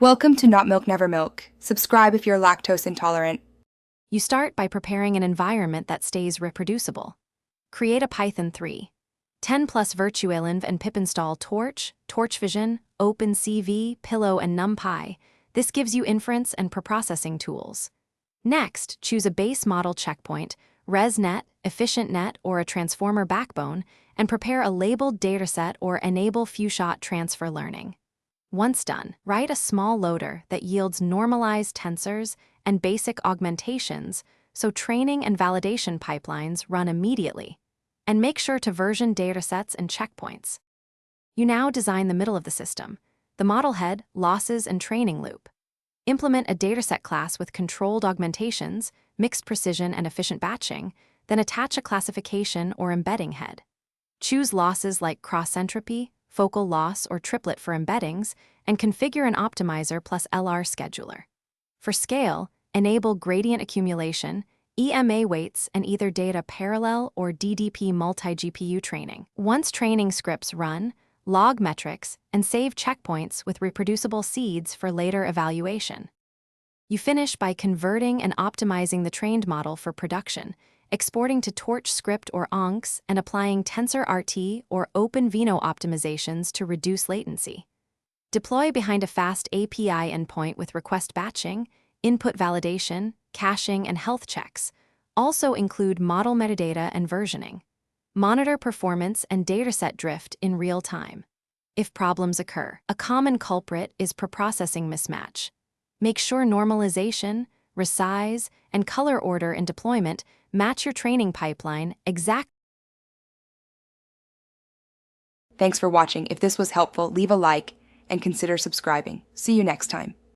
Welcome to Not Milk Never Milk. Subscribe if you're lactose intolerant. You start by preparing an environment that stays reproducible. Create a Python 3. 10 plus virtualenv and pip install Torch, TorchVision, OpenCV, Pillow, and NumPy. This gives you inference and preprocessing tools. Next, choose a base model checkpoint, ResNet, EfficientNet, or a transformer backbone, and prepare a labeled dataset or enable few-shot transfer learning. Once done, write a small loader that yields normalized tensors and basic augmentations so training and validation pipelines run immediately. And make sure to version datasets and checkpoints. You now design the middle of the system, the model head, losses, and training loop. Implement a dataset class with controlled augmentations, mixed precision, and efficient batching, then attach a classification or embedding head. Choose losses like cross-entropy, focal loss, or triplet for embeddings, and configure an optimizer plus LR scheduler. For scale, enable gradient accumulation, EMA weights, and either data parallel or DDP multi-GPU training. Once training scripts run, log metrics, and save checkpoints with reproducible seeds for later evaluation. You finish by converting and optimizing the trained model for production, exporting to Torch script or ONCs, and applying TensorRT or OpenVino optimizations to reduce latency. Deploy behind a fast API endpoint with request batching, input validation, caching, and health checks. Also include model metadata and versioning. Monitor performance and dataset drift in real time. If problems occur, a common culprit is preprocessing mismatch. Make sure normalization, resize, and color order in deployment match your training pipeline exactly. Thanks for watching. If this was helpful, leave a like and consider subscribing. See you next time.